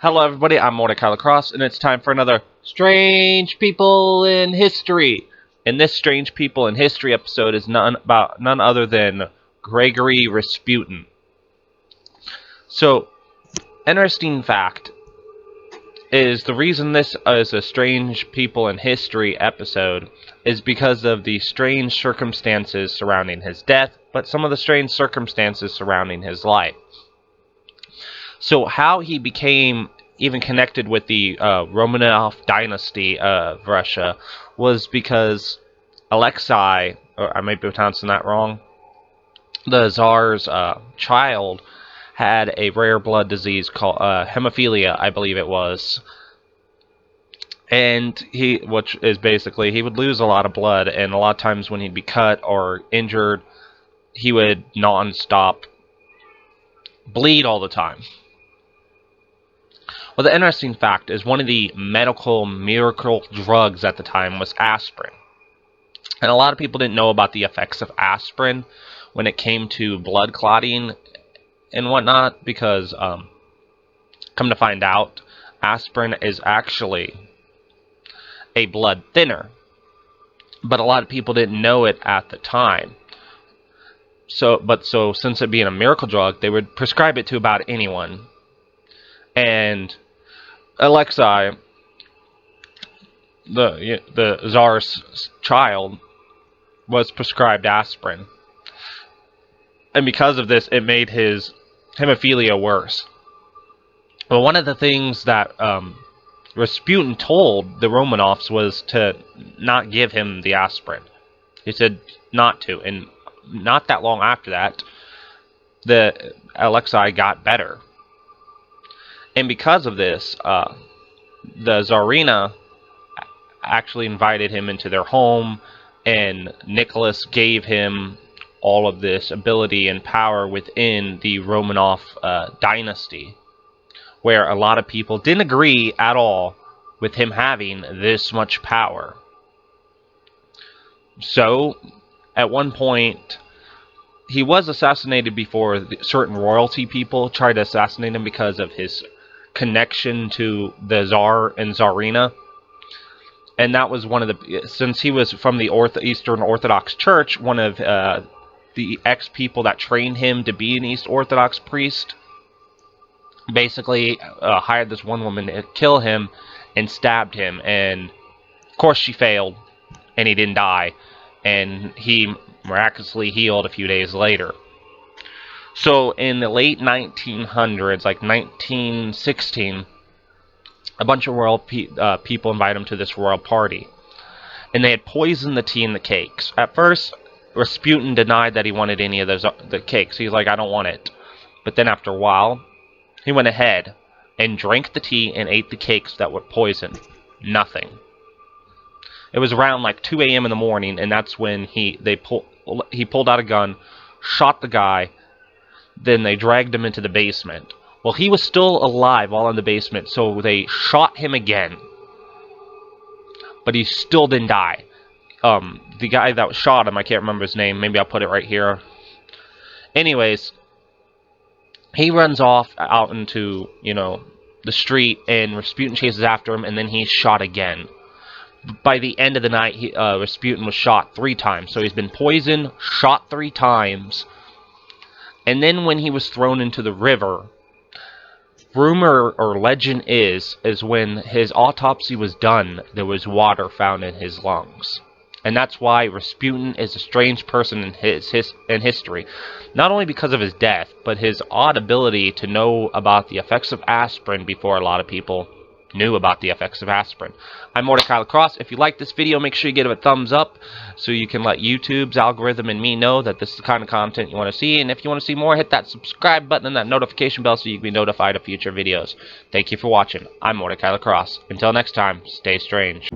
Hello everybody, I'm Mortika Lacrosse, and it's time for another Strange People in History. And this Strange People in History episode is none other than Gregory Rasputin. So, interesting fact is the reason this is a Strange People in History episode is because of the strange circumstances surrounding his death, but some of the strange circumstances surrounding his life. So how he became even connected with the Romanov dynasty of Russia was because Alexei, or I might be pronouncing that wrong, the Tsar's child, had a rare blood disease called hemophilia, I believe it was. And which is basically, he would lose a lot of blood, and a lot of times when he'd be cut or injured, he would non-stop bleed all the time. Well, the interesting fact is one of the medical miracle drugs at the time was aspirin. And a lot of people didn't know about the effects of aspirin when it came to blood clotting and whatnot, because come to find out, aspirin is actually a blood thinner. But a lot of people didn't know it at the time. So since it being a miracle drug, they would prescribe it to about anyone. And Alexei, the Tsar's child, was prescribed aspirin. And because of this, it made his hemophilia worse. Well, one of the things that Rasputin told the Romanovs was to not give him the aspirin. He said not to, and not that long after that, the Alexei got better. And because of this, the Tsarina actually invited him into their home, and Nicholas gave him all of this ability and power within the Romanov dynasty, where a lot of people didn't agree at all with him having this much power. So, at one point, he was assassinated before certain royalty people tried to assassinate him because of his connection to the Tsar and Tsarina. And that was one of the, since he was from the Eastern Orthodox Church, one of the ex-people that trained him to be an East Orthodox priest, basically hired this one woman to kill him and stabbed him. And, of course, she failed, and he didn't die. And he miraculously healed a few days later. So, in the late 1900s, like 1916, a bunch of royal people invited him to this royal party. And they had poisoned the tea and the cakes. At first, Rasputin denied that he wanted any of the cakes. He's like, I don't want it. But then after a while, he went ahead and drank the tea and ate the cakes that were poisoned. Nothing. It was around like 2 a.m. in the morning, and that's when he pulled out a gun, shot the guy, then they dragged him into the basement. Well, he was still alive while in the basement, so they shot him again. But he still didn't die. The guy that shot him, I can't remember his name. Maybe I'll put it right here. Anyways, he runs off out into, the street, and Rasputin chases after him, and then he's shot again. By the end of the night, Rasputin was shot 3 times. So he's been poisoned, shot 3 times. And then when he was thrown into the river, rumor or legend is when his autopsy was done, there was water found in his lungs. And that's why Rasputin is a strange person in history. Not only because of his death, but his odd ability to know about the effects of aspirin before a lot of people knew about the effects of aspirin. I'm Mortika Lacrosse. If you like this video, make sure you give it a thumbs up so you can let YouTube's algorithm and me know that this is the kind of content you want to see. And if you want to see more, hit that subscribe button and that notification bell so you can be notified of future videos. Thank you for watching. I'm Mortika Lacrosse. Until next time, stay strange.